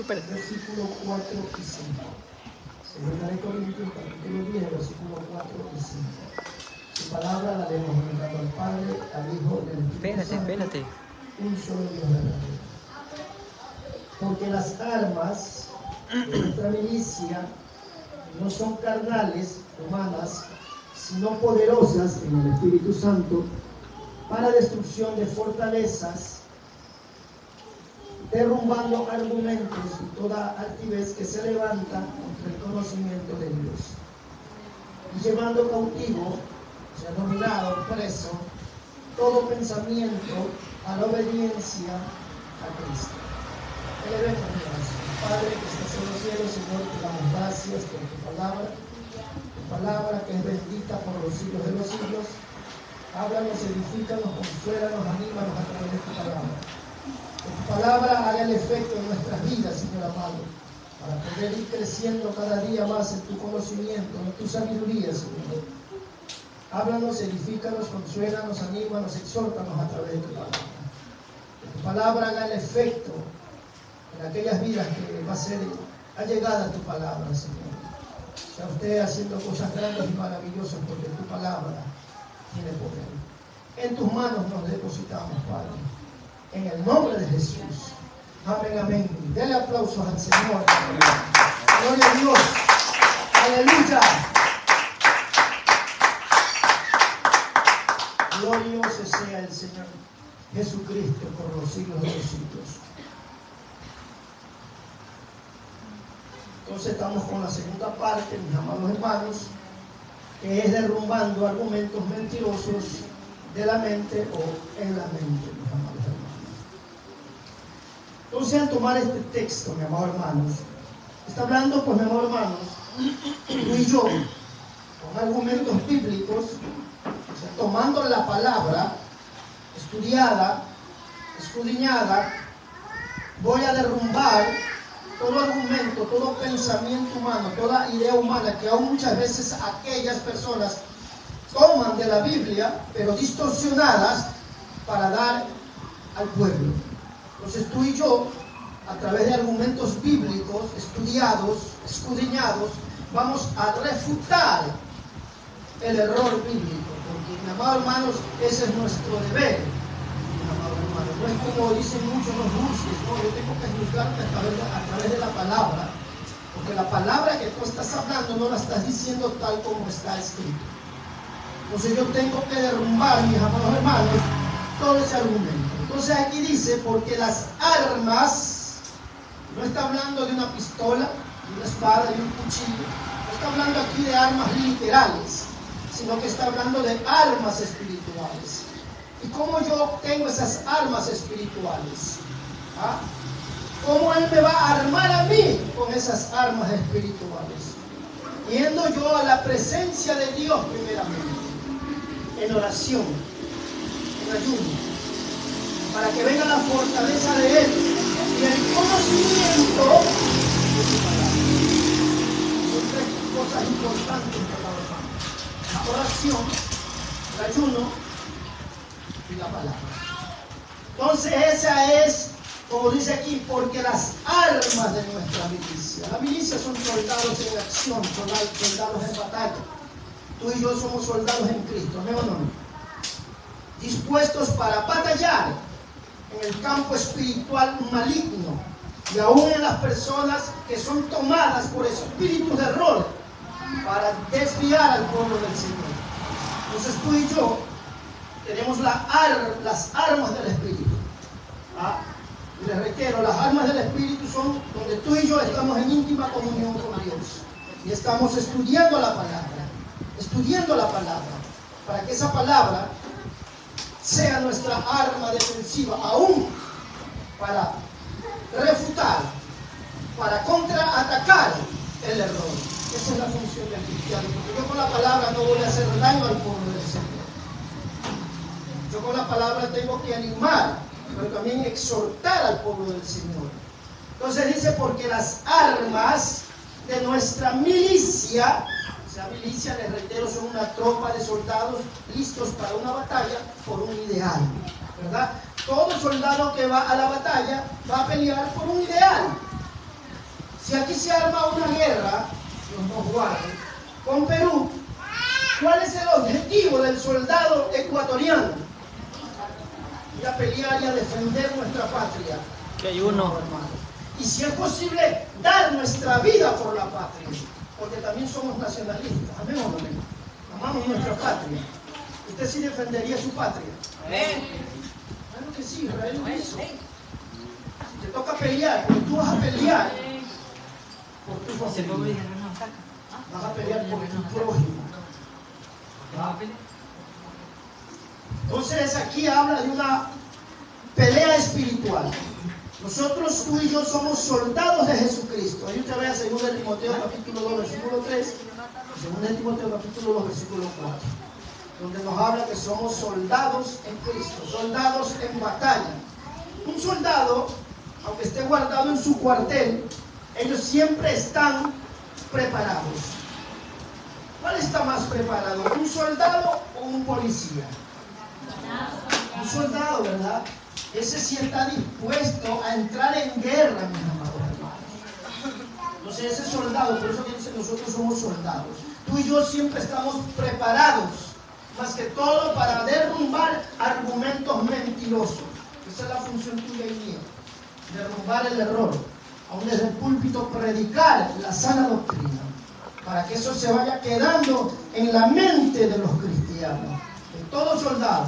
espérate. Versículo 4 y 5. Segunda de Corintios, capítulo 10, versículo 4 y 5. Su palabra la leemos honrando al Padre, al Hijo y al Espíritu Santo. Espérate. Un solo Dios verdadero. Porque las armas de nuestra milicia no son carnales, humanas, sino poderosas en el Espíritu Santo para destrucción de fortalezas, derrumbando argumentos y toda altivez que se levanta contra el conocimiento de Dios, y llevando cautivo, o sea, dominado, preso, todo pensamiento a la obediencia a Cristo. Elevemos mi oración. Padre que estás en los cielos, Señor, te damos gracias por tu palabra que es bendita por los siglos de los siglos. Háblanos, edifícanos, consuélanos, anímanos a través de tu palabra. Que tu palabra haga el efecto en nuestras vidas, Señor amado, para poder ir creciendo cada día más en tu conocimiento, en tu sabiduría, Señor. Háblanos, edifícanos, consuélanos, anímanos, exhórtanos a través de tu palabra. Que tu palabra haga el efecto en aquellas vidas que va a ser allegada a tu palabra, Señor. Sea usted haciendo cosas grandes y maravillosas porque tu palabra tiene poder. En tus manos nos depositamos, Padre. En el nombre de Jesús. Amén, amén. Denle aplausos al Señor. Gloria a Dios. Aleluya. Glorioso sea el Señor Jesucristo por los siglos de los siglos. Entonces estamos con la segunda parte, mis amados hermanos, que es derrumbando argumentos mentirosos de la mente o en la mente, mis amados hermanos. Entonces, al tomar este texto, mis amados hermanos, está hablando, pues, mis amados hermanos, tú y yo, con argumentos bíblicos, o sea, tomando la palabra estudiada, escudriñada, voy a derrumbar todo argumento, todo pensamiento humano, toda idea humana que aún muchas veces aquellas personas toman de la Biblia, pero distorsionadas para dar al pueblo. Entonces tú y yo, a través de argumentos bíblicos, estudiados, escudriñados, vamos a refutar el error bíblico, porque, mis amados hermanos, ese es nuestro deber. No es como dicen muchos los juzgues, no, yo tengo que juzgarte a través de la palabra, porque la palabra que tú estás hablando no la estás diciendo tal como está escrito. Entonces yo tengo que derrumbar, mis amados hermanos, todo ese argumento. Entonces aquí dice, porque las armas, no está hablando de una pistola, de una espada, de un cuchillo, no está hablando aquí de armas literales, sino que está hablando de armas espirituales. ¿Y cómo yo obtengo esas armas espirituales? ¿Ah? ¿Cómo Él me va a armar a mí con esas armas espirituales? Yendo yo a la presencia de Dios primeramente, en oración, en ayuno, para que venga la fortaleza de Él y el conocimiento de su palabra. Son tres cosas importantes, hermano. La oración, el ayuno y la palabra. Entonces esa es, como dice aquí, porque las armas de nuestra milicia. La milicia son soldados en acción, soldados en batalla. Tú y yo somos soldados en Cristo, ¿no o no? Dispuestos para batallar en el campo espiritual maligno y aún en las personas que son tomadas por espíritus de error para desviar al pueblo del Señor. Entonces tú y yo tenemos las armas del Espíritu. Y les reitero, las armas del Espíritu son donde tú y yo estamos en íntima comunión con Dios. Y estamos estudiando la palabra. Para que esa palabra sea nuestra arma defensiva, aún para refutar, para contraatacar el error. Esa es la función del cristiano. Porque yo con la palabra no voy a hacer daño al pueblo del Señor. Yo con la palabra tengo que animar, pero también exhortar al pueblo del Señor. Entonces dice, porque las armas de nuestra milicia, o sea, milicia, les reitero, son una tropa de soldados listos para una batalla por un ideal, ¿verdad? Todo soldado que va a la batalla va a pelear por un ideal. Si aquí se arma una guerra, Dios nos guarde, con Perú, ¿cuál es el objetivo del soldado ecuatoriano? Ir a pelear y a defender nuestra patria. Que hay uno. Y si es posible, dar nuestra vida por la patria, porque también somos nacionalistas. Amén o no amén. Amamos nuestra patria. ¿Usted sí defendería su patria? Amén. Claro que sí, Israel lo hizo. Si te toca pelear, pues tú vas a pelear por tu familia. Vas a pelear por tu prójimo. Entonces aquí habla de una pelea espiritual. Nosotros, tú y yo, somos soldados de Jesucristo. Ahí usted vea 2 Timoteo capítulo 2, versículo 3, 2 Timoteo capítulo 2, versículo 4, donde nos habla que somos soldados en Cristo, soldados en batalla. Un soldado, aunque esté guardado en su cuartel, ellos siempre están preparados. ¿Cuál está más preparado? ¿Un soldado o un policía? Un soldado, ¿verdad? Ese sí está dispuesto a entrar en guerra, mis amados hermanos. Entonces ese soldado, por eso que dice nosotros somos soldados. Tú y yo siempre estamos preparados, más que todo para derrumbar argumentos mentirosos. Esa es la función tuya y mía, derrumbar el error. Aún desde el púlpito predicar la sana doctrina, para que eso se vaya quedando en la mente de los cristianos, de todo soldado.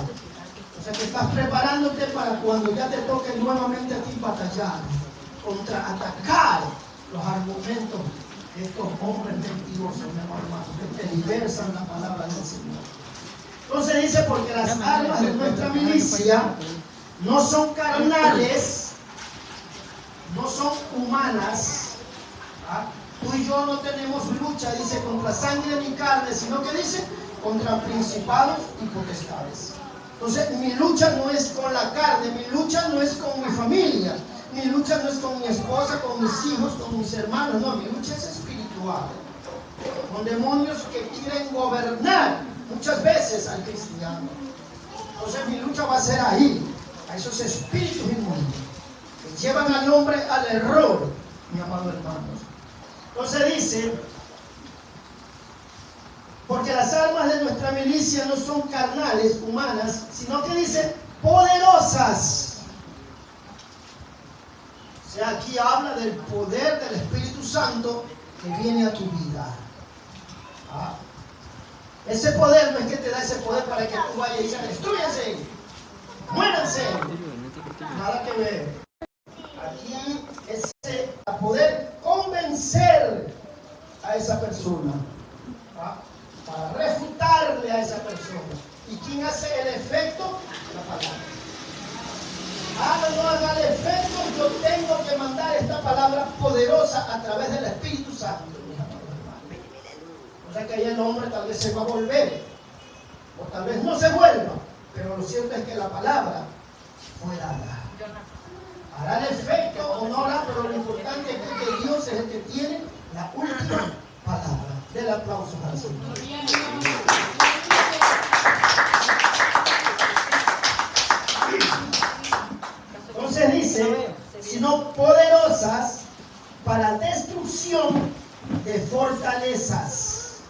O sea que estás preparándote para cuando ya te toque nuevamente a ti batallar, contraatacar los argumentos de estos hombres mentirosos, mi hermano, que te diversan la palabra del Señor. Entonces dice, porque las armas de nuestra milicia no son carnales, no son humanas. ¿Ah? Tú y yo no tenemos lucha, dice, contra sangre ni carne, sino que dice, contra principados y potestades. Entonces, mi lucha no es con la carne, mi lucha no es con mi familia, mi lucha no es con mi esposa, con mis hijos, con mis hermanos, no, mi lucha es espiritual. Con demonios que quieren gobernar muchas veces al cristiano. Entonces, mi lucha va a ser ahí, a esos espíritus inmundos que llevan al hombre al error, mi amado hermanos. Entonces dice, porque las armas de nuestra milicia no son carnales, humanas, sino que dice poderosas. O sea, aquí habla del poder del Espíritu Santo que viene a tu vida. ¿Ah? Ese poder no es que te da ese poder para que tú vayas y digas, destrúyanse, muéranse. Nada que ver. Aquí es para poder convencer a esa persona. ¿Ah? Para refutarle a esa persona. ¿Y quién hace el efecto? La palabra. Haga o no haga el efecto, yo tengo que mandar esta palabra poderosa a través del Espíritu Santo. O sea que ahí el hombre tal vez se va a volver, o tal vez no se vuelva, pero lo cierto es que la palabra fue dada. Hará el efecto o no hará, pero lo importante es que Dios es el que tiene la última palabra. Del aplauso al Señor. Entonces dice, sino poderosas para destrucción de fortalezas.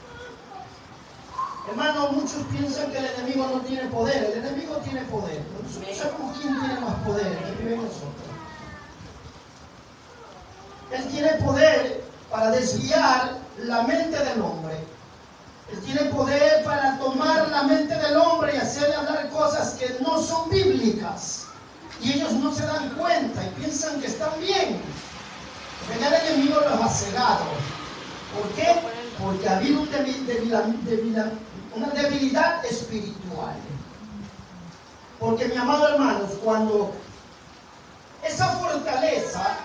Hermano, muchos piensan que el enemigo no tiene poder. El enemigo tiene poder. Nosotros sabemos quién tiene más poder, el que vive en nosotros. Él tiene poder para desviar la mente del hombre. Él tiene poder para tomar la mente del hombre y hacerle hablar cosas que no son bíblicas. Y ellos no se dan cuenta y piensan que están bien. Porque el enemigo los ha cegado. ¿Por qué? Porque ha habido una debilidad espiritual. Porque, mi amado hermanos, cuando esa fortaleza,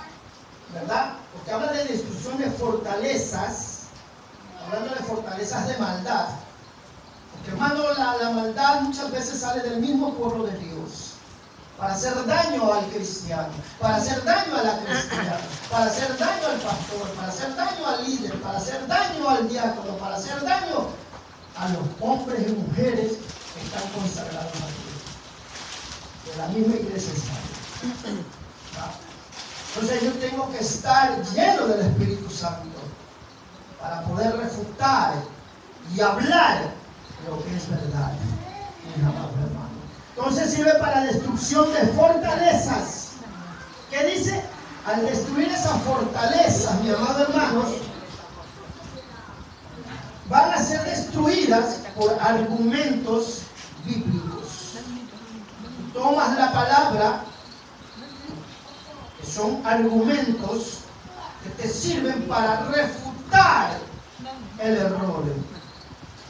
¿verdad? Porque habla de destrucción de fortalezas, hablando de fortalezas de maldad. Porque, hermano, la maldad muchas veces sale del mismo pueblo de Dios. Para hacer daño al cristiano, para hacer daño a la cristiana, para hacer daño al pastor, para hacer daño al líder, para hacer daño al diácono, para hacer daño a los hombres y mujeres que están consagrados a Dios. De la misma iglesia está. Entonces yo tengo que estar lleno del Espíritu Santo para poder refutar y hablar lo que es verdad, mis amados hermanos. Entonces sirve para destrucción de fortalezas. ¿Qué dice? Al destruir esas fortalezas, mis amados hermanos, van a ser destruidas por argumentos bíblicos. Tomas la palabra, que son argumentos que te sirven para refutar el error,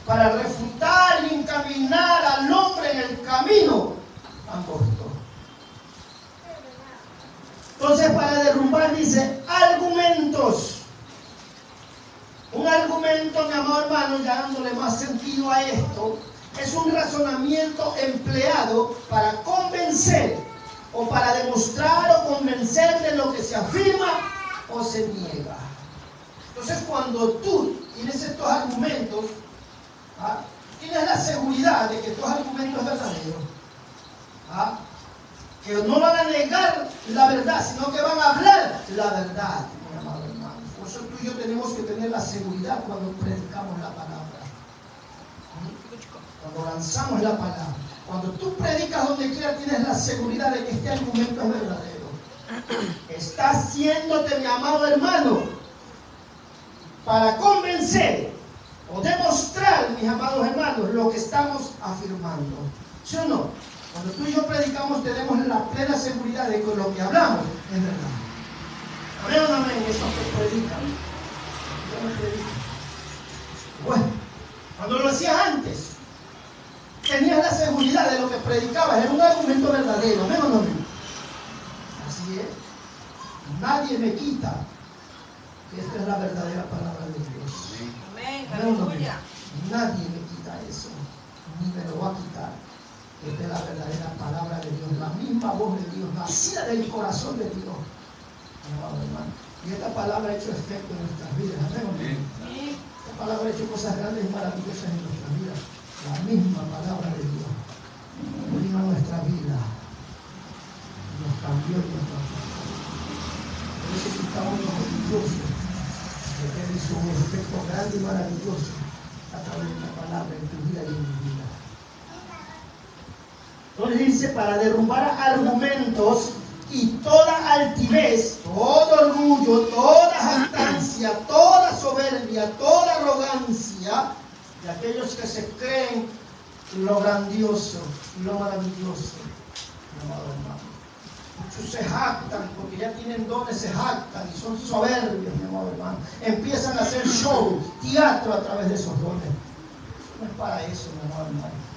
para refutar y encaminar al hombre en el camino angosto. Entonces, para derrumbar, dice argumentos. Un argumento, mi amado hermano, ya dándole más sentido a esto, es un razonamiento empleado para convencer o para demostrar o convencer de lo que se afirma o se niega. Entonces, cuando tú tienes estos argumentos, tienes la seguridad de que estos argumentos es verdadero, que no van a negar la verdad, sino que van a hablar la verdad, mi amado hermano. Por eso tú y yo tenemos que tener la seguridad cuando predicamos la palabra, cuando lanzamos la palabra. Cuando tú predicas donde quiera, tienes la seguridad de que este argumento es verdadero. Está haciéndote, mi amado hermano, para convencer o demostrar, mis amados hermanos, lo que estamos afirmando. ¿Sí o no? Cuando tú y yo predicamos, tenemos la plena seguridad de que lo que hablamos es verdad. Amén o no amén, eso que predican. Yo no predico. Bueno, cuando lo hacías antes, tenías la seguridad de lo que predicabas, era un argumento verdadero. Amén o no amén. Así es. Nadie me quita que esta es la verdadera palabra de Dios. Amén. Amén o no amén. Nadie me quita eso, ni me lo va a quitar. Esta es la verdadera palabra de Dios, la misma voz de Dios, nacida del corazón de Dios. Y esta palabra ha hecho efecto en nuestras vidas. Amén. Esta palabra ha hecho cosas grandes y maravillosas en nuestras vidas. La misma palabra de Dios vino a nuestra vida, nos cambió en nuestra vida. Por eso estamos orgullosos de que Él hizo un efecto grande y maravilloso a través de la palabra en tu vida y en mi vida. Entonces dice, para derrumbar argumentos y toda altivez, todo orgullo, toda jactancia, toda soberbia, toda arrogancia de aquellos que se creen lo grandioso y lo maravilloso, mi amado hermano. Muchos se jactan porque ya tienen dones, se jactan y son soberbios, mi amado hermano. Empiezan a hacer show, teatro a través de esos dones. Eso no es para eso, mi amado hermano.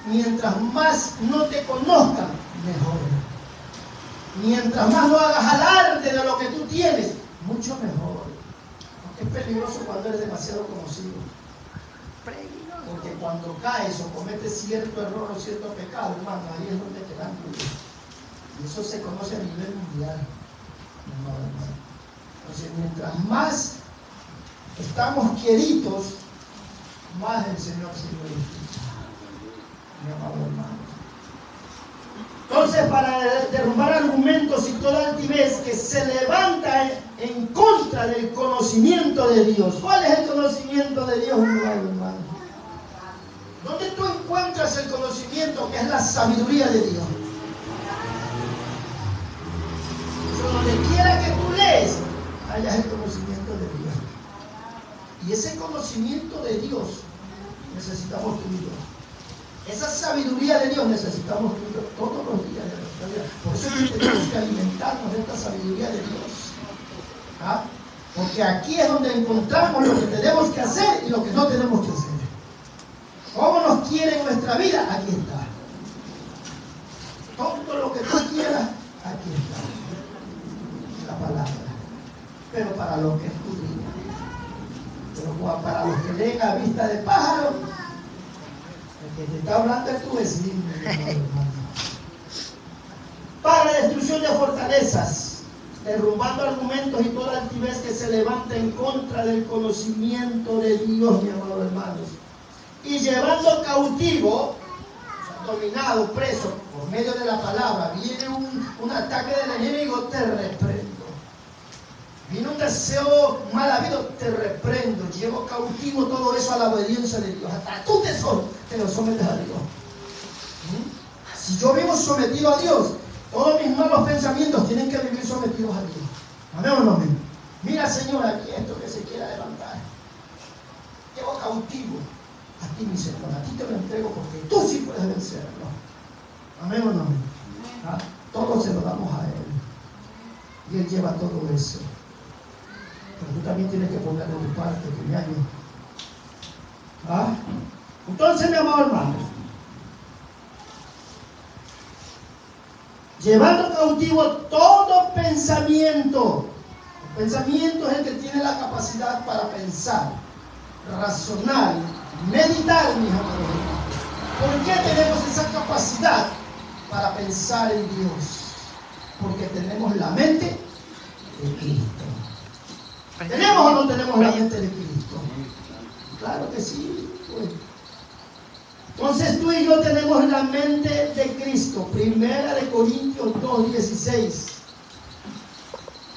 Mientras más no te conozcan, mejor. Mientras más no hagas alarde de lo que tú tienes, mucho mejor. Porque es peligroso cuando eres demasiado conocido. Porque cuando caes o cometes cierto error o cierto pecado, hermano, ahí es donde te dan duro. Y eso se conoce a nivel mundial. Entonces, mientras más estamos queridos, más el Señor se glorifica. Mi amado hermano. Entonces, para derrumbar argumentos y toda altivez que se levanta en contra del conocimiento de Dios. ¿Cuál es el conocimiento de Dios, mi amado hermano? ¿Dónde tú encuentras el conocimiento que es la sabiduría de Dios? Donde quiera que tú lees, hayas el conocimiento de Dios. Y ese conocimiento de Dios necesitamos tú y yo. Esa sabiduría de Dios necesitamos todos los días de nuestra vida. Por eso es que tenemos que alimentarnos de esta sabiduría de Dios. Porque aquí es donde encontramos lo que tenemos que hacer y lo que no tenemos que hacer. ¿Cómo nos quiere en nuestra vida? Aquí está. Todo lo que tú quieras, aquí está. La palabra. Pero para los que escudriñan. Pero para los que leen a vista de pájaro, el que te está hablando es tu vecino. Para destrucción de fortalezas, derrumbando argumentos y toda altivez que se levanta en contra del conocimiento de Dios, mi amado hermanos, y llevando cautivo, dominado, preso, por medio de la palabra, viene un ataque del enemigo, te reprendo. Viene un deseo mal habido, te reprendo, llevo cautivo todo eso a la obediencia de Dios. Hasta tú te lo sometes a Dios. Si yo vivo sometido a Dios, todos mis malos pensamientos tienen que vivir sometidos a Dios. Amén o no amén. Mira, Señor, aquí esto que se quiera levantar. Llevo cautivo a ti, mi Señor. A ti te lo entrego porque tú sí puedes vencerlo. Amén o no amén. ¿Ah? Todo se lo damos a Él. Y Él lleva todo eso. Pero tú también tienes que poner de tu parte, que me ayude. ¿Ah? Entonces, mi amado hermano, llevando cautivo todo pensamiento. El pensamiento es el que tiene la capacidad para pensar, razonar, meditar, mis amados hermanos. ¿Por qué tenemos esa capacidad para pensar en Dios? Porque tenemos la mente de Cristo. ¿Tenemos o no tenemos la mente de Cristo? Claro que sí. Pues. Entonces tú y yo tenemos la mente de Cristo. 1 Corintios 2:16.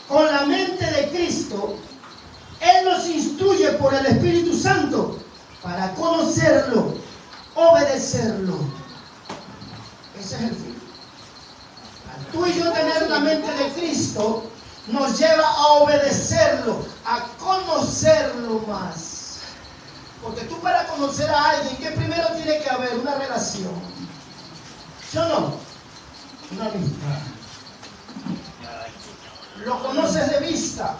Con la mente de Cristo, Él nos instruye por el Espíritu Santo para conocerlo, obedecerlo. Ese es el fin. Al tú y yo tener la mente de Cristo, nos lleva a obedecerlo, a conocerlo más. Porque tú, para conocer a alguien, ¿qué primero tiene que haber? Una relación. ¿Sí o no? Una amistad. Lo conoces de vista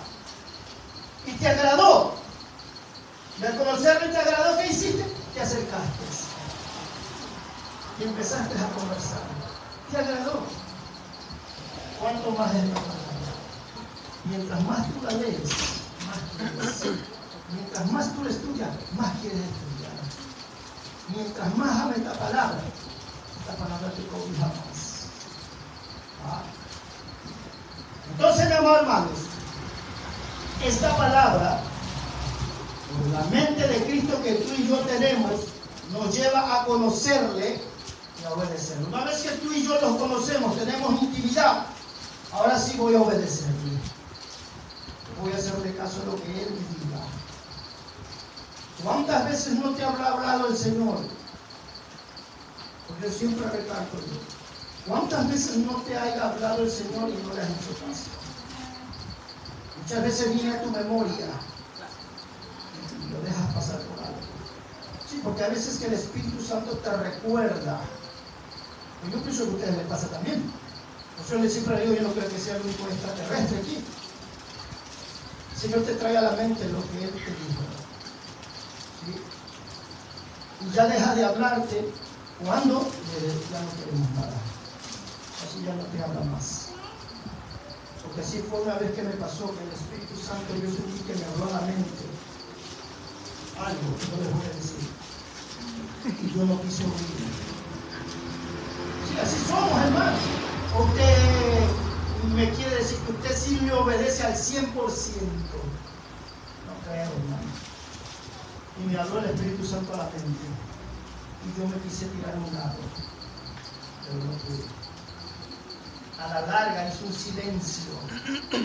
y te agradó. Y al conocerlo y te agradó, ¿qué hiciste? Te acercaste y empezaste a conversar. Te agradó. ¿Cuánto más es la palabra? Mientras más tú la lees, más quieres. Mientras más tú la estudias, más quieres estudiar. Mientras más ames esta palabra te cobija más. ¿Ah? Entonces, mi amor, hermanos, esta palabra, por la mente de Cristo que tú y yo tenemos, nos lleva a conocerle y a obedecerle. Una vez que tú y yo los conocemos, tenemos intimidad, ahora sí voy a obedecerle. Voy a hacerle caso a lo que Él me diga. ¿Cuántas veces no te habrá hablado el Señor? Porque yo siempre recalco yo. ¿Cuántas veces no te haya hablado el Señor y no le has hecho caso? Muchas veces viene a tu memoria y lo dejas pasar por algo. Sí, porque a veces que el Espíritu Santo te recuerda. Y yo pienso que a ustedes les pasa también. Yo les siempre digo, yo no creo que sea el único extraterrestre aquí. El Señor te trae a la mente lo que Él te dijo. ¿Sí? Y ya deja de hablarte cuando ya no queremos nada. Así ya no te habla más. Porque así fue una vez que me pasó, que el Espíritu Santo, yo sentí que me habló a la mente algo que no les voy a decir. Y yo no quise oír. Sí, así somos, hermano. Usted me quiere decir que usted sí me obedece al 100%. No creo, hermano. Y me habló el Espíritu Santo a la mente. Y yo me quise tirar a un lado. Pero no pude. A la larga hizo un silencio. Y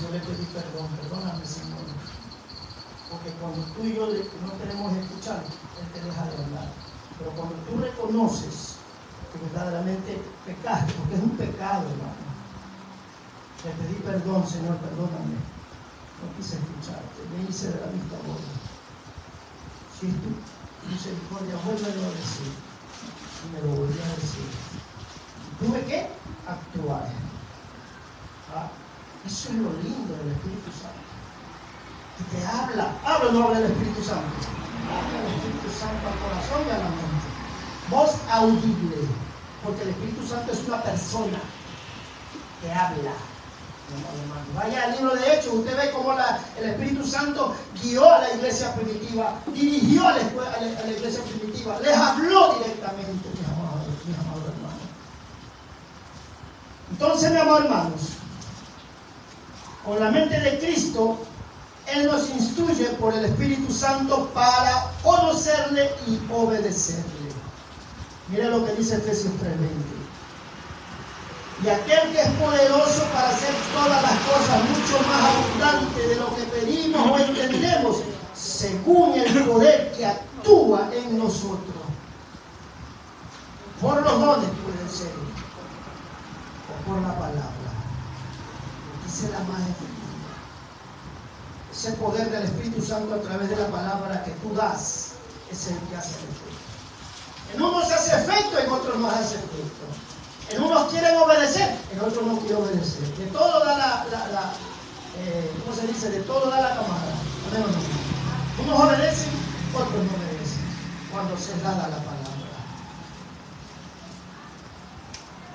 yo le pedí perdón. Perdóname, Señor. Porque cuando tú y yo no queremos escuchar, Él te deja de hablar. Pero cuando tú reconoces que verdaderamente pecaste, porque es un pecado, hermano. Le pedí perdón, Señor, perdóname. No quise escucharte, me hice de la vista gorda. Si es tu misericordia, vuélvelo a decir. Y me lo volví a decir. ¿Y tuve que actuar? ¿Ah? Eso es lo lindo del Espíritu Santo. Que te habla. ¿Habla o no habla el Espíritu Santo? Habla el Espíritu Santo al corazón y a la mente. Voz audible. Porque el Espíritu Santo es una persona que habla. Vaya al libro de Hechos, usted ve cómo el Espíritu Santo guió a la iglesia primitiva, dirigió a la iglesia primitiva, les habló directamente, mis amados hermanos. Entonces, mis amados hermanos, con la mente de Cristo, Él nos instruye por el Espíritu Santo para conocerle y obedecerle. Mire lo que dice Efesios 3:20. Y aquel que es poderoso para hacer todas las cosas mucho más abundante de lo que pedimos o entendemos, según el poder que actúa en nosotros. Por los dones pueden ser, o por la palabra. Esa es la más efectiva. Ese poder del Espíritu Santo a través de la palabra que tú das es el que hace el efecto. En unos hace efecto, en otros no hace efecto. En unos quieren obedecer, en otros no quieren obedecer. De todo da ¿cómo se dice? De todo da la camada. Unos obedecen, otros no obedecen. Cuando se da la palabra.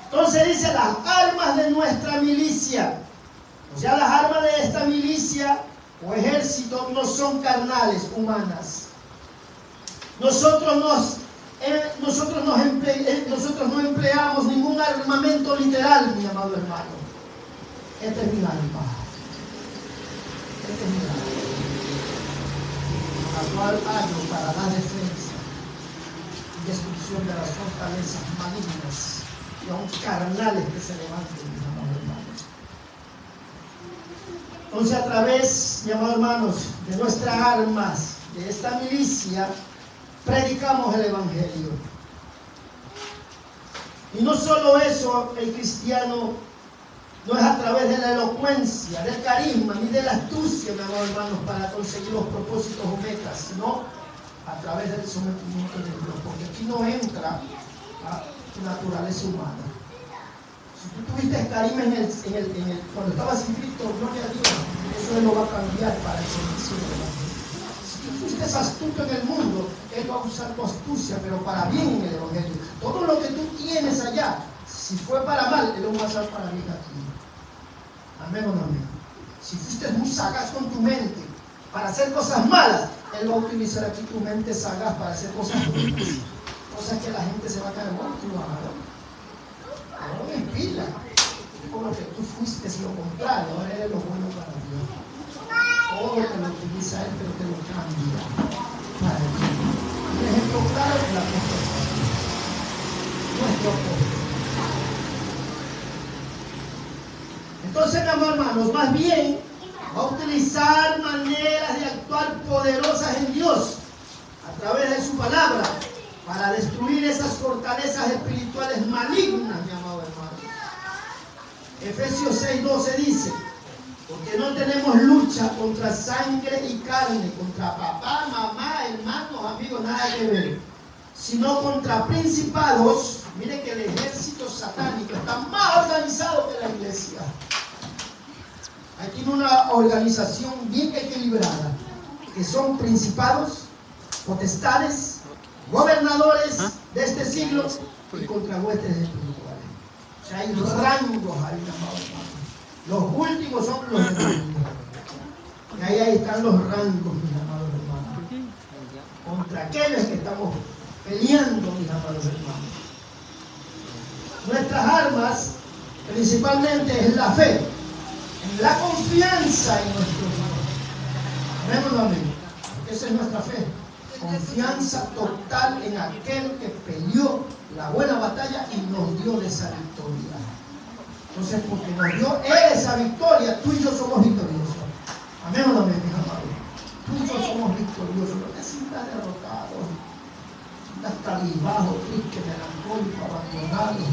Entonces dice las armas de nuestra milicia. O sea, las armas de esta milicia o ejército no son carnales, humanas. Nosotros no empleamos ningún armamento literal, mi amado hermano. Este es mi arma. Este es mi arma. La cual hago para la defensa y destrucción de las fortalezas malignas y aún carnales que se levanten, mis amados hermanos. Entonces, a través, mis amados hermanos, de nuestras armas, de esta milicia, predicamos el Evangelio. Y no solo eso, el cristiano no es a través de la elocuencia, del carisma, ni de la astucia, mis amados hermanos, para conseguir los propósitos o metas, sino a través del sometimiento de Dios, porque aquí no entra tu naturaleza humana. Si tú tuviste carisma cuando estabas inscrito, gloria a Dios, eso Él lo va a cambiar para el servicio del Evangelio. Si tú fuiste astuto en el mundo, Él va a usar tu astucia, pero para bien en el Evangelio. Todo lo que tú tienes allá, si fue para mal, Él lo va a usar para bien aquí. Amén o no amén. Si fuiste muy sagaz con tu mente para hacer cosas malas, Él va a utilizar aquí tu mente sagaz para hacer cosas buenas. Cosas que la gente se va a caer, bueno, tú ahora me pila. Por lo que tú fuiste es lo contrario, ahora eres lo bueno para Dios. Todo te lo utiliza Él, pero te lo cambia para ti. Un ejemplo claro es la apóstol Pablo. Nuestro apóstol. Entonces, mis hermanos, más bien va a utilizar maneras de actuar poderosas en Dios a través de su palabra para destruir esas fortalezas espirituales malignas, mi amado hermano. Efesios 6:12 dice: porque no tenemos lucha contra sangre y carne, contra papá, mamá, hermanos, amigos, nada que ver, sino contra principados. Mire que el ejército satánico está más organizado que la iglesia. Ahí tiene una organización bien equilibrada, que son principados, potestades, gobernadores de este siglo y contra huestes espirituales. O sea, hay rangos ahí, amados hermanos. Los últimos son los enemigos. Y ahí están los rangos, mis amados hermanos. Contra aquellos que estamos peleando, mis amados hermanos. Nuestras armas, principalmente, es la fe, la confianza en nuestro Dios. Amén o no amén. Esa es nuestra fe. Confianza total en aquel que peleó la buena batalla y nos dio de esa victoria. Entonces, porque nos dio esa victoria, tú y yo somos victoriosos. Amén o no amén, mis amados. Tú y yo somos victoriosos. No necesitas derrotados. No estás cabizbajo, triste, melancólico, abandonado.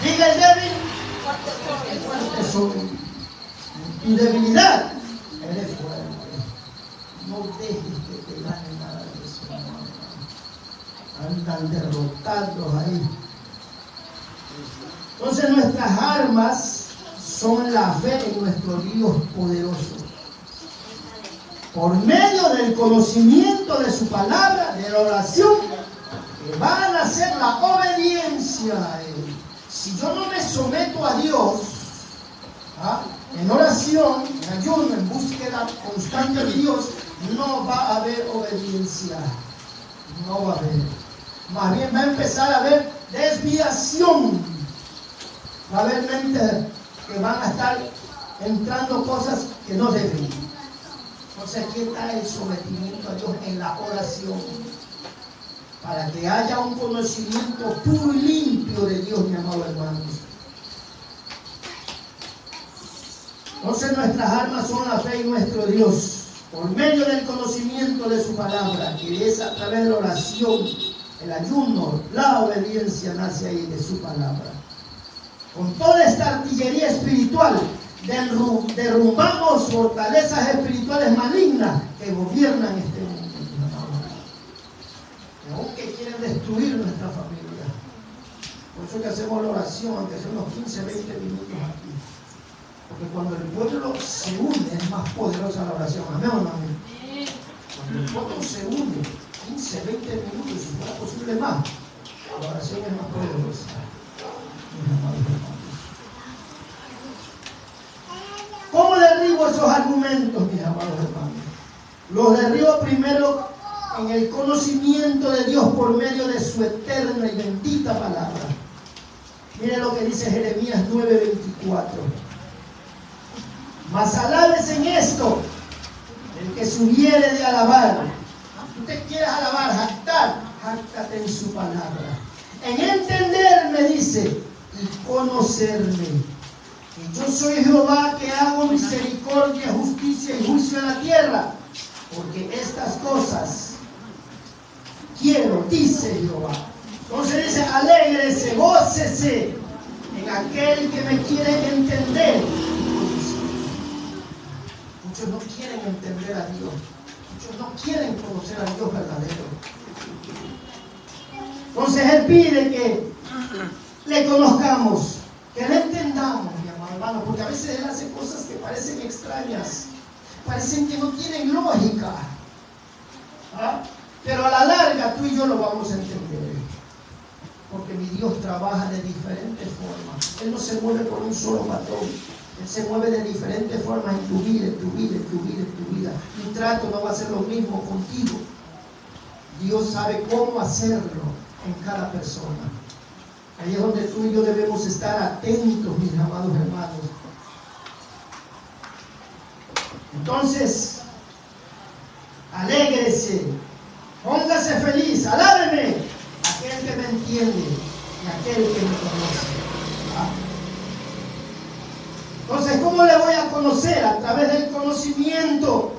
Diga el débil, fuerte soy. Tu debilidad, eres fuerte. No dejes que te gane nada de eso, hermano. Andan derrotados ahí. Entonces nuestras armas son la fe en nuestro Dios poderoso. Por medio del conocimiento de su palabra, de la oración, que van a hacer la obediencia a Él. Si yo no me someto a Dios, en oración, en ayuno, en búsqueda constante de Dios, no va a haber obediencia. No va a haber. Más bien va a empezar a haber desviación. Va a haber mentes que van a estar entrando cosas que no deben. Entonces aquí está el sometimiento a Dios en la oración. para que haya un conocimiento puro y limpio de Dios, mi amado hermanos. Entonces nuestras armas son la fe y nuestro Dios, por medio del conocimiento de su palabra, que es a través de la oración, el ayuno, la obediencia nace ahí de su palabra. Con toda esta artillería espiritual, derrumbamos fortalezas espirituales malignas que gobiernan este mundo, que aunque quieren destruir nuestra familia. Por eso que hacemos la oración, aunque sea unos 15, 20 minutos aquí. Porque cuando el pueblo se une, es más poderosa la oración. Amén o no amén. Cuando el pueblo se une, 15, 20 minutos, si fuera posible más, la oración es más poderosa. ¿Cómo derribo esos argumentos, mis amados hermanos? Los derribo primero en el conocimiento de Dios por medio de su eterna y bendita palabra. Mire lo que dice Jeremías 9:24. Mas alabes en esto el que se hubiere de alabar. Si tú te quieres alabar, jactar, jáctate en su palabra. En entenderme, dice, y conocerme. Que yo soy Jehová, que hago misericordia, justicia y juicio en la tierra. Porque estas cosas quiero, dice Jehová. Entonces dice, alégrese, gócese en aquel que me quiere entender. Muchos no quieren entender a Dios. Muchos no quieren conocer a Dios verdadero. Entonces Él pide que le conozcamos, que le entendamos, mi amado hermano, porque a veces Él hace cosas que parecen extrañas, parecen que no tienen lógica. ¿Ah? Pero a la larga tú y yo lo vamos a entender. Porque mi Dios trabaja de diferentes formas. Él no se mueve por un solo patrón. Él se mueve de diferentes formas en tu vida, en tu vida, en tu vida, en tu vida. Mi trato no va a ser lo mismo contigo. Dios sabe cómo hacerlo en cada persona. Ahí es donde tú y yo debemos estar atentos, mis amados hermanos. Entonces, alégrese, póngase feliz, alábeme, aquel que me entiende y aquel que me conoce. ¿Ah? Entonces, ¿cómo le voy a conocer? A través del conocimiento.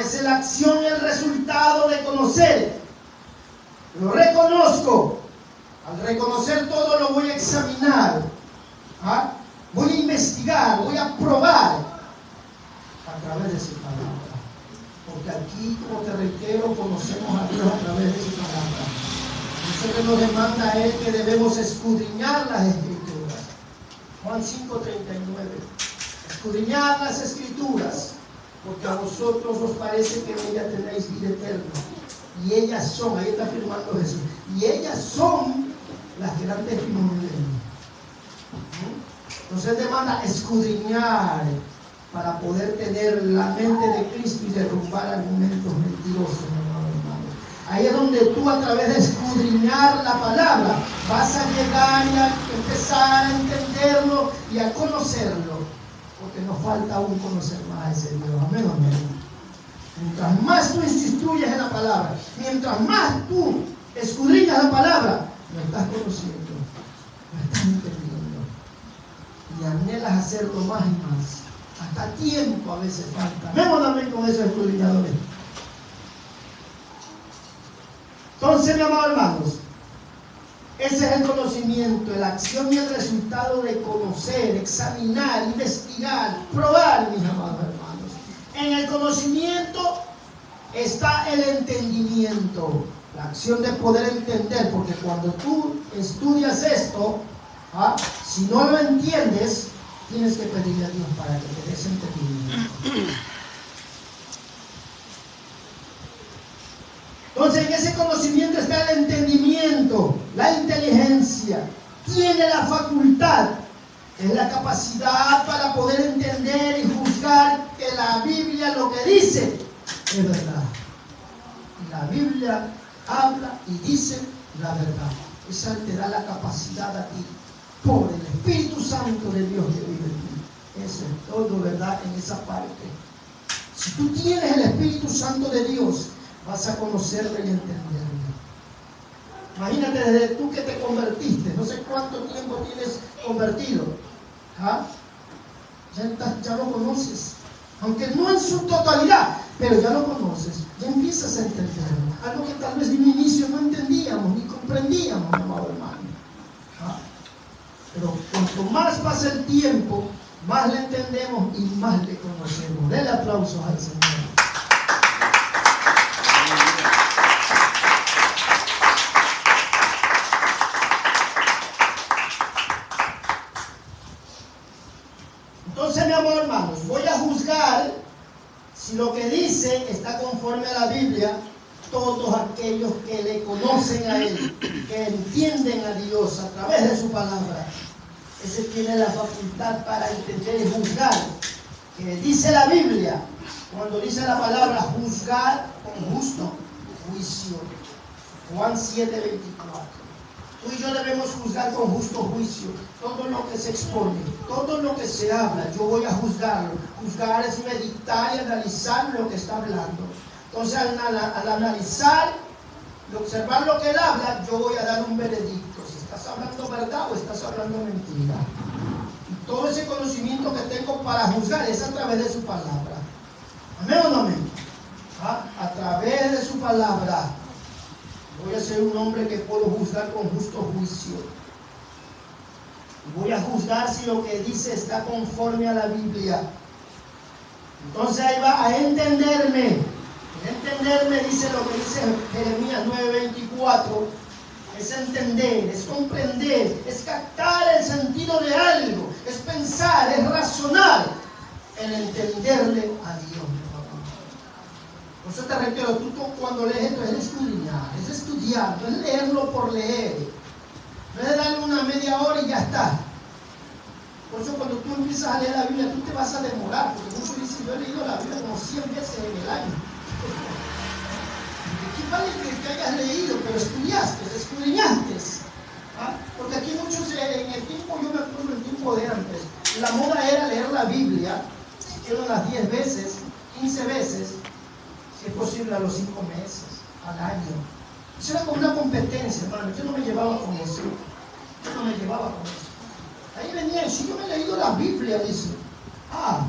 Es la acción y el resultado de conocer. Lo reconozco. Al reconocer todo lo voy a examinar. ¿Ah? Voy a investigar, voy a probar a través de su palabra. Porque aquí, como te reitero, conocemos a Dios a través de su palabra. Eso que nos demanda a Él que debemos escudriñar las Escrituras. Juan 5:39. Escudriñad las Escrituras, porque a vosotros os parece que en ellas tenéis vida eterna. Y ellas son, ahí está afirmando Jesús, y ellas son las que dan testimonio de mí. Entonces demanda escudriñar para poder tener la mente de Cristo y derrumbar argumentos mentirosos, hermano. Ahí es donde tú, a través de escudriñar la palabra, vas a llegar y a empezar a entenderlo y a conocerlo, porque nos falta aún conocer más a ese Dios. Amén, amén. Mientras más tú instruyes en la palabra, mientras más tú escudriñas la palabra, lo estás conociendo, lo estás entendiendo y anhelas hacerlo más y más. Hasta tiempo a veces falta. Vemos también con esos escudriñadores. Entonces, mi amado hermanos, ese es el conocimiento, la acción y el resultado de conocer, examinar, investigar, probar, mis amados hermanos. En el conocimiento está el entendimiento, la acción de poder entender, porque cuando tú estudias esto, si no lo entiendes, tienes que pedirle a Dios para que te des entendimiento. Entonces, en ese conocimiento está el entendimiento, la inteligencia. Tiene la facultad, es la capacidad para poder entender y juzgar que la Biblia lo que dice es verdad. Y la Biblia habla y dice la verdad. Esa te da la capacidad a ti, por el Espíritu Santo de Dios que vive en ti. Eso es todo verdad en esa parte. Si tú tienes el Espíritu Santo de Dios, vas a conocerlo y entenderlo. Imagínate desde tú que te convertiste, no sé cuánto tiempo tienes convertido. ¿Ah? Ya lo conoces, aunque no en su totalidad, pero ya lo conoces, ya empiezas a entenderlo. Algo que tal vez de un inicio no entendíamos ni comprendíamos, amado hermano. ¿Ah? Pero cuanto más pasa el tiempo, más le entendemos y más le conocemos. Denle aplausos al Señor. Entonces, mi amor, hermanos, voy a juzgar si lo que dice está conforme a la Biblia. Todos aquellos que le conocen a Él, que entienden a Dios a través de su palabra, ese tiene la facultad para entender y juzgar. Que dice la Biblia, cuando dice la palabra juzgar con justo juicio. Juan 7:24. Tú y yo debemos juzgar con justo juicio todo lo que se expone, todo lo que se habla. Yo voy a juzgarlo. Juzgar es meditar y analizar lo que está hablando. Entonces, al analizar y observar lo que él habla, yo voy a dar un veredicto. Si estás hablando verdad o estás hablando mentira. Y todo ese conocimiento que tengo para juzgar es a través de su palabra. ¿Amén o no amén? ¿Ah? A través de su palabra. Voy a ser un hombre que puedo juzgar con justo juicio. Voy a juzgar si lo que dice está conforme a la Biblia. Entonces ahí va a entenderme. Entenderme dice lo que dice Jeremías 9:24. Es entender, es comprender, es captar el sentido de algo, es pensar, es razonar en entenderle a Dios. Por eso te reitero, tú cuando lees esto es estudiar, no es leerlo por leer, no es darle una media hora y ya está. Por eso cuando tú empiezas a leer la Biblia, tú te vas a demorar, porque muchos dicen, yo he leído la Biblia como 100 veces en el año. ¿Qué vale que hayas leído, pero estudiaste, escudriñaste? ¿Ah? Porque aquí muchos, en el tiempo, yo me acuerdo el tiempo de antes, la moda era leer la Biblia, si quiero unas 10 veces, 15 veces, si es posible a los 5 meses, al año. Eso era como una competencia, hermano. Yo no me llevaba con eso. Ahí venía, si yo me he leído la Biblia, dice, a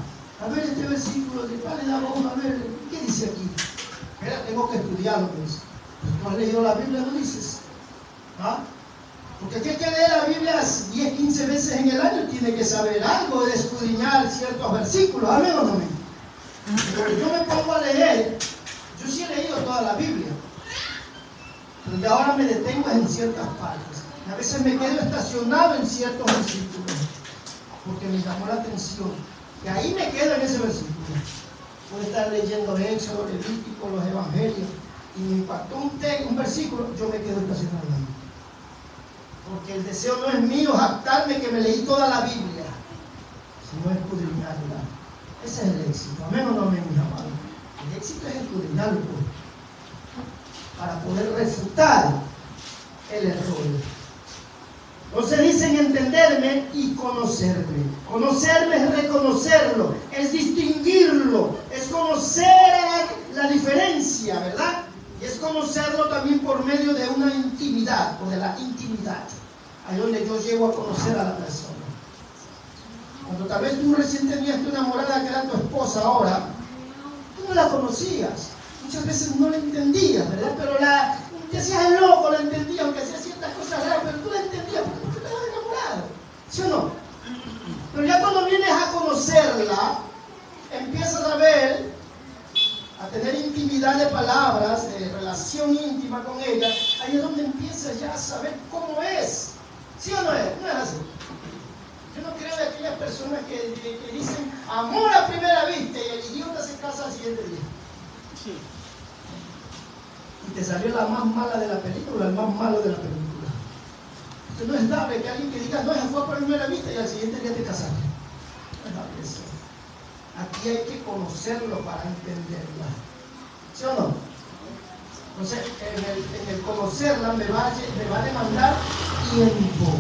ver este versículo, de cuál le daba uno, a ver, ¿qué dice aquí? Mira, tengo que estudiarlo, pues. ¿Tú has leído la Biblia? ¿No dices? ¿Ah? Porque aquel que lee la Biblia 10, 15 veces en el año tiene que saber algo de escudriñar ciertos versículos. ¿Amén o no amén? Porque yo me pongo a leer, yo sí he leído toda la Biblia, pero ya ahora me detengo en ciertas partes. Y a veces me quedo estacionado en ciertos versículos, porque me llamó la atención. Y ahí me quedo en ese versículo. Puedo estar leyendo Éxodo, Levítico, los Evangelios, y me impactó un versículo, yo me quedo estacionado ahí. Porque el deseo no es mío jactarme que me leí toda la Biblia, sino escudriñarla. Ese es el éxito. Amén o no amén, mis amados. El éxito es escudriñarlo para poder refutar el error. Entonces dicen entenderme y conocerme. Conocerme es reconocerlo, es distinguirlo, es conocer la diferencia, ¿verdad? Y es conocerlo también por medio de una intimidad, o de la intimidad, ahí donde yo llego a conocer a la persona. Cuando tal vez tú recién tenías tu enamorada que era tu esposa ahora, tú no la conocías, muchas veces no la entendías, ¿verdad? Pero te hacías el loco, la entendías, aunque hacías ciertas cosas raras, pero tú la entendías porque tú estabas enamorado, ¿sí o no? Pero ya cuando vienes a conocerla, empiezas a ver, a tener intimidad de palabras, de relación íntima con ella, ahí es donde empiezas ya a saber cómo es, ¿sí o no es? No es así. Yo no creo de aquellas personas que dicen amor a primera vista y el idiota se casa al siguiente día. Sí. Y te salió la más mala de la película, el más malo de la película. Entonces no es dable que alguien que diga, no, esa fue a primera vista y al siguiente día te casaste. No es dable eso. Aquí hay que conocerlo para entenderla. ¿Sí o no? Entonces, en el conocerla me va a demandar tiempo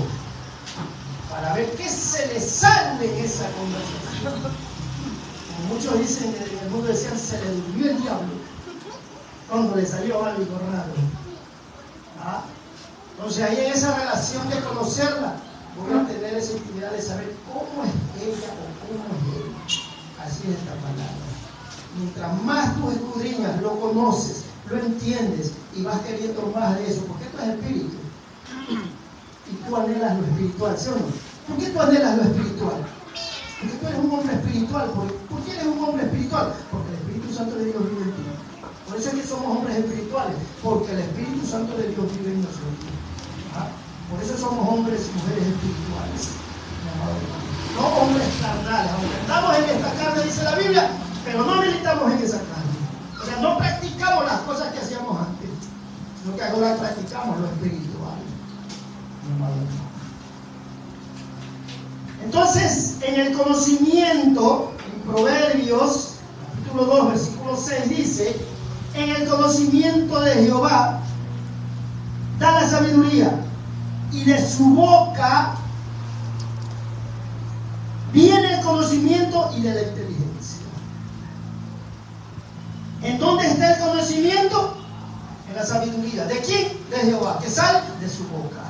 para ver qué se le sale en esa conversación. Como muchos dicen, en el mundo decían, se le durmió el diablo cuando le salió algo raro. ¿Ah? Entonces ahí en esa relación de conocerla, voy a tener esa intimidad de saber cómo es ella o cómo es él. Así es esta palabra. Mientras más tú escudriñas, lo conoces, lo entiendes y vas queriendo más de eso, porque esto es espíritu. Y tú anhelas lo espiritual, ¿sí o no? ¿Por qué tú anhelas lo espiritual? Porque tú eres un hombre espiritual. ¿Por qué eres un hombre espiritual? Porque el Espíritu Santo de Dios vive en ti. Por eso es que somos hombres espirituales, porque el Espíritu Santo de Dios vive en nosotros. ¿Ah? Por eso somos hombres y mujeres espirituales, mi amado hermano. No hombres carnales, aunque estamos en esta carne, dice la Biblia, pero no militamos en esa carne. O sea, no practicamos las cosas que hacíamos antes, sino que ahora practicamos lo espiritual, mi amado hermano. Entonces, en el conocimiento, en Proverbios, capítulo 2, versículo 6, dice: en el conocimiento de Jehová da la sabiduría, y de su boca viene el conocimiento y de la inteligencia. ¿En dónde está el conocimiento? En la sabiduría. ¿De quién? De Jehová, que sale de su boca.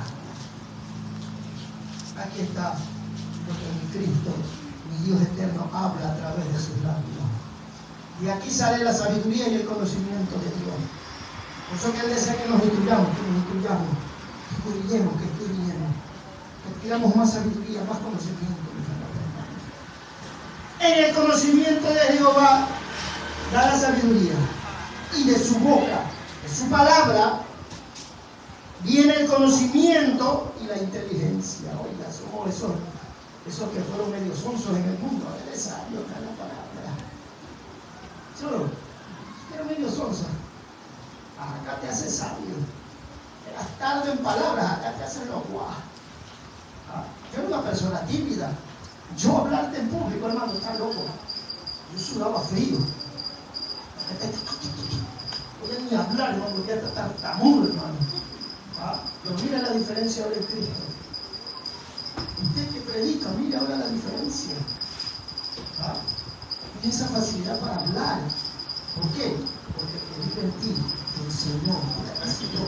Aquí está lo que mi Cristo, mi Dios eterno, habla a través de sus labios. Y aquí sale la sabiduría y el conocimiento de Dios. Por eso que Él desea que nos instruyamos, que escudriñemos, que tengamos más sabiduría, más conocimiento. En el conocimiento de Jehová da la sabiduría, y de su boca, de su palabra, viene el conocimiento y la inteligencia. Oiga, somos esos que fueron medio sonsos en el mundo. Él es sabio, acá la palabra. Solo, era medio sonso. Acá te hace sabio. Eras tarde en palabras, acá te hace loco. Yo era una persona tímida. Yo hablarte en público, hermano, está loco. Yo sudaba frío. No podía ni hablar, hermano, ya está tartamudo, hermano. Pero mira la diferencia ahora en Cristo. Usted que predica, mira ahora la diferencia. Tiene esa facilidad para hablar. ¿Por qué? Porque el que vive en ti te enseñó, te capacitó,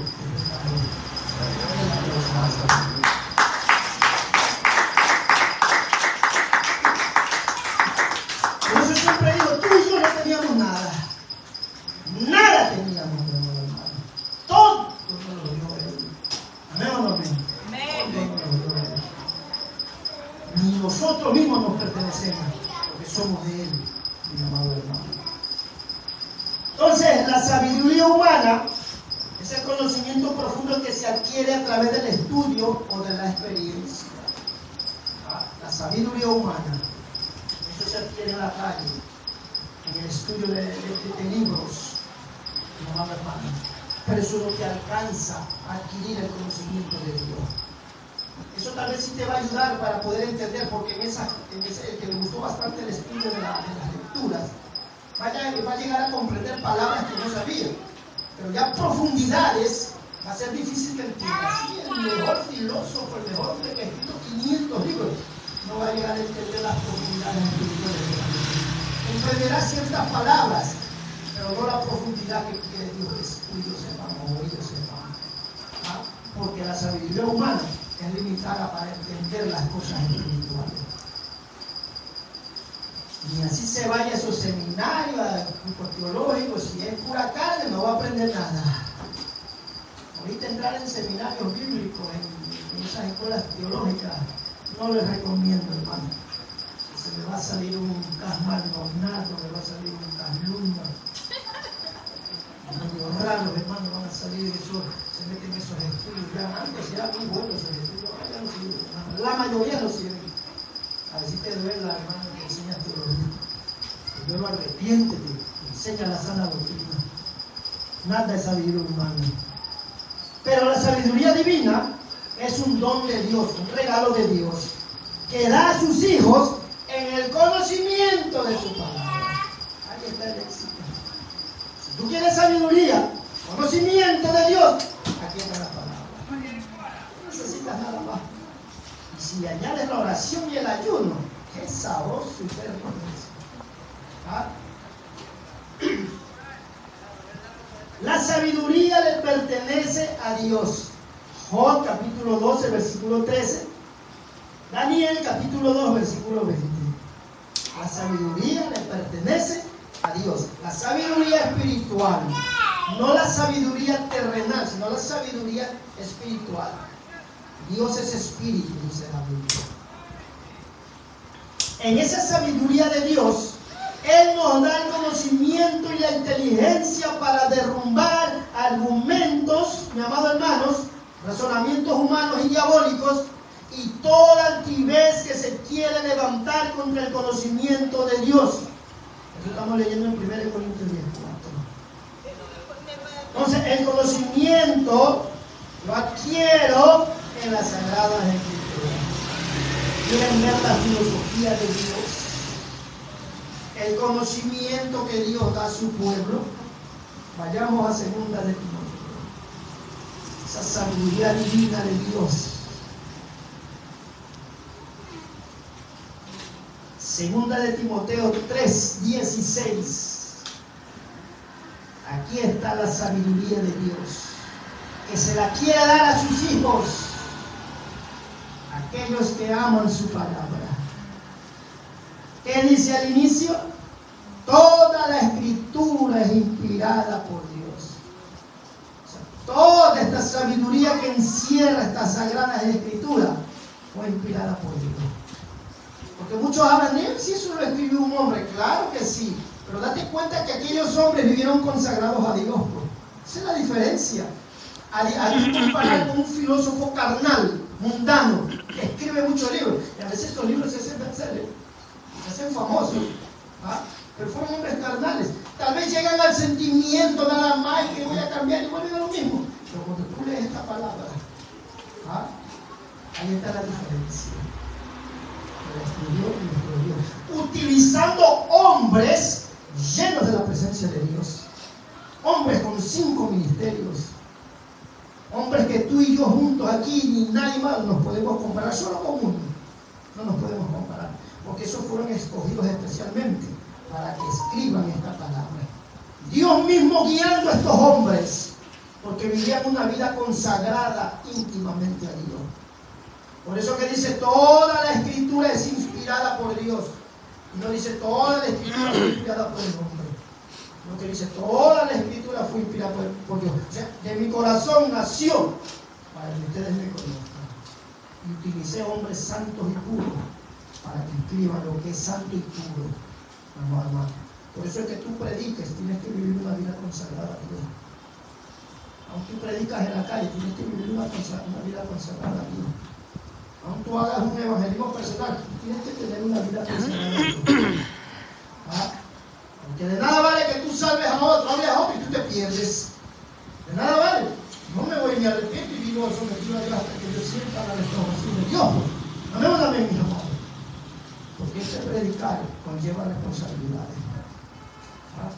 por eso siempre digo, tú y yo no teníamos nada. Nada teníamos, hermano. Todo nos lo dio Él. ¿Amén o no amén? Todo nos lo dio Él. Ni nosotros mismos nos pertenecemos, porque somos de Él, mi amado hermano. Entonces, la sabiduría humana es el conocimiento profundo que se adquiere a través del estudio o de la experiencia. La sabiduría humana, eso se adquiere en la calle, en el estudio de libros, mi amado hermano. Pero eso no te alcanza a adquirir el conocimiento de Dios. Eso tal vez sí te va a ayudar para poder entender, porque el que le gustó bastante el estudio de las lecturas, va a llegar a comprender palabras que no sabía, pero ya profundidades va a ser difícil que entienda. Sí, el mejor filósofo, el mejor hombre que ha escrito 500 libros, no va a llegar a entender las profundidades espirituales de la Biblia. Entenderá ciertas palabras, pero no la profundidad que quiere Dios que tú y yo sepamos o ellos sepan. Porque la sabiduría humana es limitada para entender las cosas espirituales. Y así se vaya a esos seminarios, a grupos teológicos, si es pura carne, no va a aprender nada. Ahorita entrar en seminarios bíblicos, en esas escuelas teológicas, no les recomiendo, hermano. Se me va a salir un casmal nornato, me va a salir un caslumba. Los raros, hermano, van a salir, se meten en esos estudios. Ya antes era muy bueno esos estudios, ahora ya no sirven, hermano. La mayoría no sirven. A ver si te duele, hermano, que enseñas teología. Luego arrepiéntete, enseña la sana doctrina. Nada es sabiduría humana. Pero la sabiduría divina es un don de Dios, un regalo de Dios, que da a sus hijos en el conocimiento de su palabra. Ahí está el éxito. Si tú quieres sabiduría, conocimiento de Dios, aquí está la palabra. No necesitas nada más. Y si añades la oración y el ayuno, qué sabroso y qué hermoso. La sabiduría le pertenece a Dios. Job capítulo 12, versículo 13. Daniel capítulo 2, versículo 20. La sabiduría le pertenece a Dios. La sabiduría espiritual. No la sabiduría terrenal, sino la sabiduría espiritual. Dios es espíritu, dice la Biblia. En esa sabiduría de Dios, Él nos da el conocimiento y la inteligencia para derrumbar argumentos, mi amado hermanos, razonamientos humanos y diabólicos, y toda altivez que se quiere levantar contra el conocimiento de Dios. Eso estamos leyendo en 1 Corintios 10:4. Entonces, el conocimiento lo adquiero en las Sagradas Escrituras. Quieren ver la filosofía de Dios, el conocimiento que Dios da a su pueblo. Vayamos a 2 de Timoteo. Esa sabiduría divina de Dios. 2 de Timoteo 3:16. Aquí está la sabiduría de Dios, que se la quiere dar a sus hijos, aquellos que aman su palabra. ¿Qué dice al inicio? Toda la escritura es inspirada por Dios. O sea, toda esta sabiduría que encierra estas sagradas escrituras fue inspirada por Dios. Porque muchos hablan de él, si eso lo escribió un hombre, claro que sí, pero date cuenta que aquellos hombres vivieron consagrados a Dios. Pues. Esa es la diferencia. Al comparar con un filósofo carnal, mundano, que escribe muchos libros, y a veces estos libros se hacen bestsellers, se hacen famosos, ¿ah? Pero fueron hombres carnales. Tal vez llegan al sentimiento nada más que voy a cambiar y vuelven a lo mismo. Pero cuando tú lees esta palabra, ¿ah? Ahí está la diferencia. Utilizando hombres llenos de la presencia de Dios, hombres con 5 ministerios, hombres que tú y yo juntos aquí ni nadie más nos podemos comparar, solo con uno no nos podemos comparar, porque esos fueron escogidos especialmente para que escriban esta palabra. Dios mismo guiando a estos hombres, porque vivían una vida consagrada íntimamente a Dios. Por eso que dice toda la escritura es inspirada por Dios. Y no dice toda la escritura fue inspirada por el hombre. No, que dice toda la escritura fue inspirada por Dios. O sea, de mi corazón nació para que ustedes me conozcan. Y utilicé hombres santos y puros para que escriban lo que es santo y puro. Hermano. Por eso es que tú prediques, tienes que vivir una vida consagrada a Dios. Aunque tú predicas en la calle, tienes que vivir una vida consagrada a Dios. Aunque tú hagas un evangelismo personal, tienes que tener una vida consagrada a Dios. ¿Ah? Porque de nada vale que tú salves a otro, hables a otro y tú te pierdes. De nada vale. No me voy ni arrepiento y vivo sometido a Dios hasta que yo sienta la restauración de Dios. Amén, amén, mis amados. Porque este predicar conlleva responsabilidades. ¿Ah?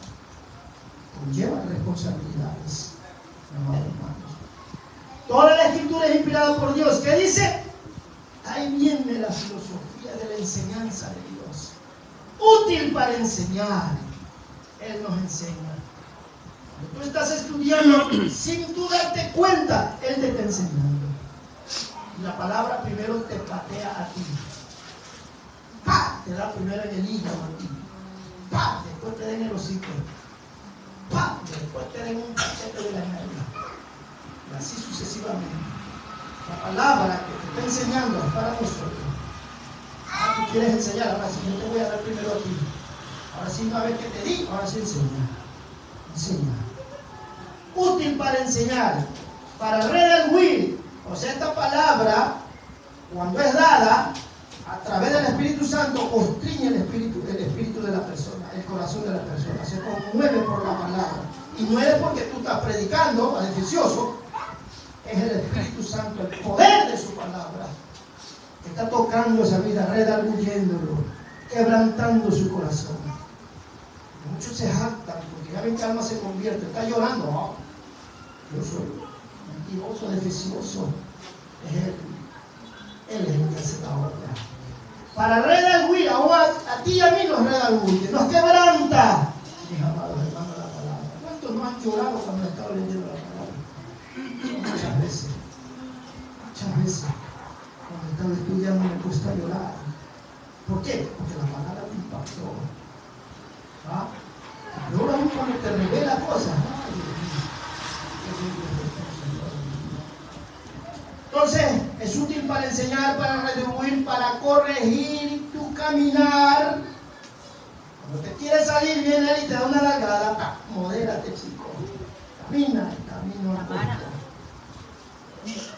Conlleva responsabilidades, amados hermanos. Toda la escritura es inspirada por Dios. ¿Qué dice? Ahí viene la filosofía de la enseñanza de Dios. Útil para enseñar. Él nos enseña. Cuando tú estás estudiando sin tú darte cuenta, Él te está enseñando. Y la palabra primero te patea a ti. ¡Pah! Te da primero en el hígado a ti. ¡Pah! Después te da en el hocico. ¡Pah! Después te da en un cachete de la nariz. Y así sucesivamente. La palabra que te está enseñando es para nosotros. Ah, tú quieres enseñar, ahora sí, yo te voy a dar primero a ti. Ahora sí, una vez que te di, ahora sí enseña. Enseña. Útil para enseñar, para redarguir. O sea, esta palabra, cuando es dada a través del Espíritu Santo, constriñe el espíritu de la persona, el corazón de la persona. Se conmueve por la palabra. Y no es porque tú estás predicando, beneficioso. Es el Espíritu Santo, el poder de su palabra, que está tocando esa vida, redarguyéndolo, quebrantando su corazón. Muchos se jactan porque ya ven que alma se convierte, está llorando. Oh, yo soy mentiroso, deficioso. Es Él. Él es el que hace la obra. Para redarguir, a ti y a mí nos redarguye, nos quebranta. Mis amados hermanos de la palabra. ¿Cuántos no han llorado cuando estaba leyendo la palabra? Muchas veces. cosas. Entonces, es útil para enseñar, para retribuir, para corregir tu caminar. Cuando te quieres salir, viene él y te da una largada. Modérate, chico. Camina el camino recto.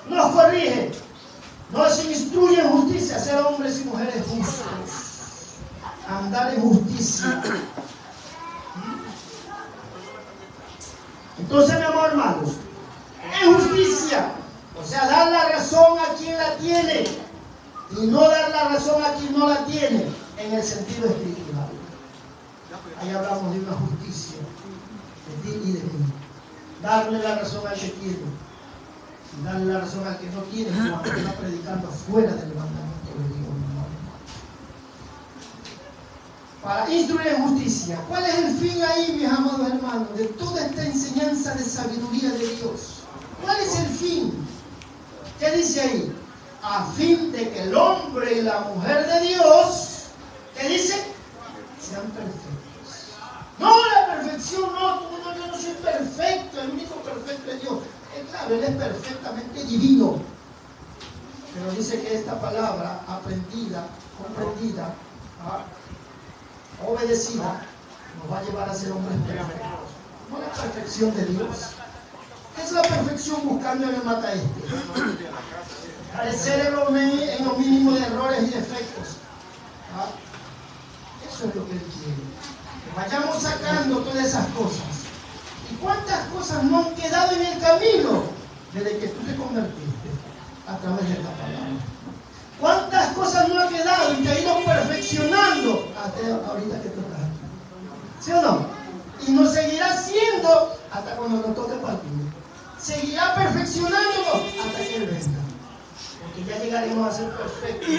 Nos corrige. Nos instruye en justicia, ser hombres y mujeres justos. Andar en justicia. Entonces, mi amor, hermanos, en justicia, o sea, dar la razón a quien la tiene y no dar la razón a quien no la tiene, en el sentido espiritual. Ahí hablamos de una justicia, de ti y de mí. Darle la razón al que tiene y darle la razón al que no tiene, cuando está predicando fuera del mandamiento de Dios. Para instruir en justicia. ¿Cuál es el fin ahí, mis amados hermanos, de toda esta enseñanza de sabiduría de Dios? ¿Cuál es el fin? ¿Qué dice ahí? A fin de que el hombre y la mujer de Dios, ¿qué dice? Sean perfectos. No, la perfección no, yo no soy perfecto, el único perfecto es Dios. Claro, Él es perfectamente divino. Pero dice que esta palabra aprendida, comprendida, obedecida, nos va a llevar a ser hombres perfectos. No la perfección de Dios. ¿Qué es la perfección? Buscando en el mata este. Parecer en lo mínimo de errores y defectos. Eso es lo que Él quiere. Que vayamos sacando todas esas cosas. ¿Y cuántas cosas no han quedado en el camino desde que tú te convertiste a través de esta palabra? ¿Cuántas cosas no han quedado y te ha ido perfeccionando hasta ahorita que tú estás aquí? ¿Sí o no? Y nos seguirá siendo hasta cuando nos toque partir. Seguirá perfeccionándonos hasta que Él venga. Porque ya llegaremos a ser perfectos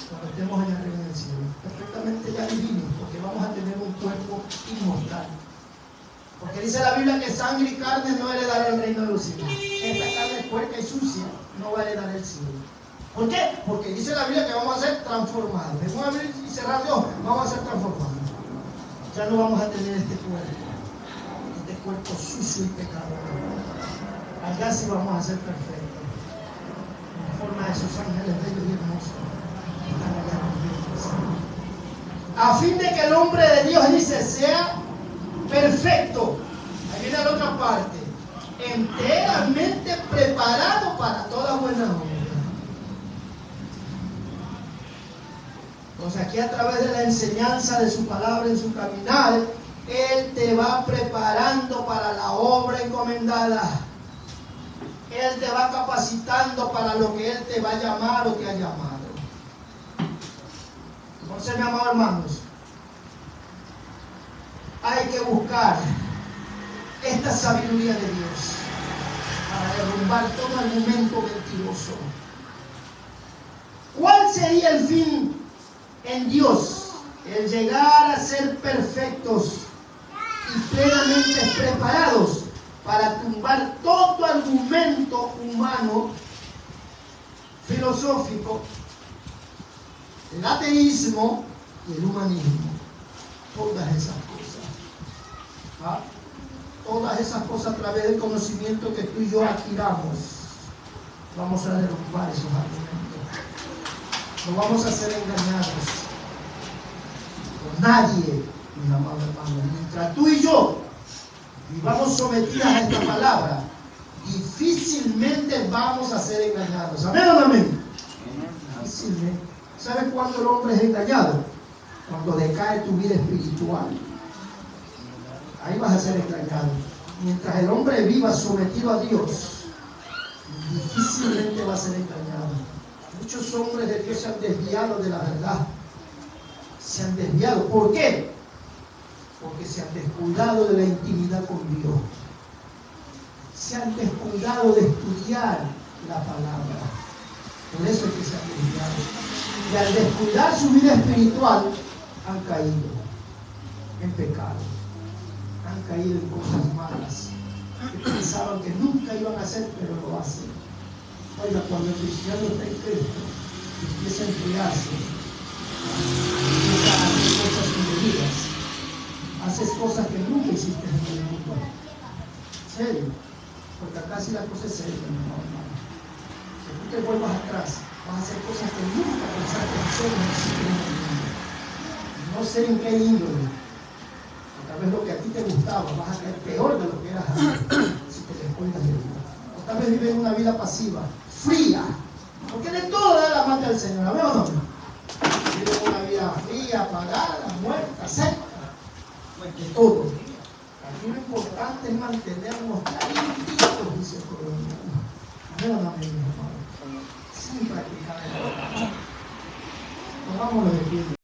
cuando estemos allá arriba en el cielo. Perfectamente ya divinos, porque vamos a tener un cuerpo inmortal. Porque dice la Biblia que sangre y carne no heredará el reino de los cielos. Esta carne puerca y sucia no va a heredar el cielo. ¿Por qué? Porque dice la Biblia que vamos a ser transformados. Vamos a abrir y cerrar Dios, vamos a ser transformados. Ya no vamos a tener este cuerpo sucio y pecador. Allá sí vamos a ser perfectos, en forma de esos ángeles bellos y hermosos que están allá con Dios. A fin de que el hombre de Dios, dice, sea perfecto. Ahí viene la otra parte. Enteramente preparado para toda buena obra. Entonces aquí a través de la enseñanza de su palabra en su caminar, Él te va preparando para la obra encomendada. Él te va capacitando para lo que Él te va a llamar o te ha llamado. Entonces, mi amados hermanos, hay que buscar esta sabiduría de Dios para derrumbar todo argumento mentiroso. ¿Cuál sería el fin en Dios? El llegar a ser perfectos y plenamente preparados para tumbar todo argumento humano, filosófico, el ateísmo y el humanismo. Todas esas cosas. Todas esas cosas a través del conocimiento que tú y yo adquiramos. Vamos a derrumbar esos argumentos. No vamos a ser engañados por nadie, mis amados hermanos. Mientras tú y yo vivamos sometidas a esta palabra, difícilmente vamos a ser engañados. ¿Amén o no amén? Difícilmente. ¿Sabes cuándo el hombre es engañado? Cuando decae tu vida espiritual. Ahí vas a ser engañado. Mientras el hombre viva sometido a Dios, difícilmente va a ser engañado. Muchos hombres de Dios se han desviado de la verdad. Se han desviado. ¿Por qué? Porque se han descuidado de la intimidad con Dios. Se han descuidado de estudiar la palabra. Por eso es que se han desviado. Y al descuidar su vida espiritual, han caído en pecado. Han caído en cosas malas que pensaban que nunca iban a hacer, pero lo hacen. Oiga, cuando el cristiano está en Cristo, empieza a enfriarse, empieza a hacer cosas indebidas, haces cosas que nunca hiciste en el mundo. serio, porque acá sí la cosa es seria, mi hermano. Si tú te vuelvas atrás, vas a hacer cosas que nunca pensaste hacer en el siguiente mundo. No sé en qué índole. O tal vez lo que a ti te gustaba, vas a caer peor de lo que eras antes, si te descuidas de Dios. O tal vez vives una vida pasiva, fría, porque de todo da la amante al Señor. ¿A ver o no? Vives una vida fría, apagada, muerta, seca, de todo. Aquí lo importante es mantenernos calientitos, dice el colombiano. A ver o no, mi hermano. Sin practicar el pecado. Tomámoslo de pie.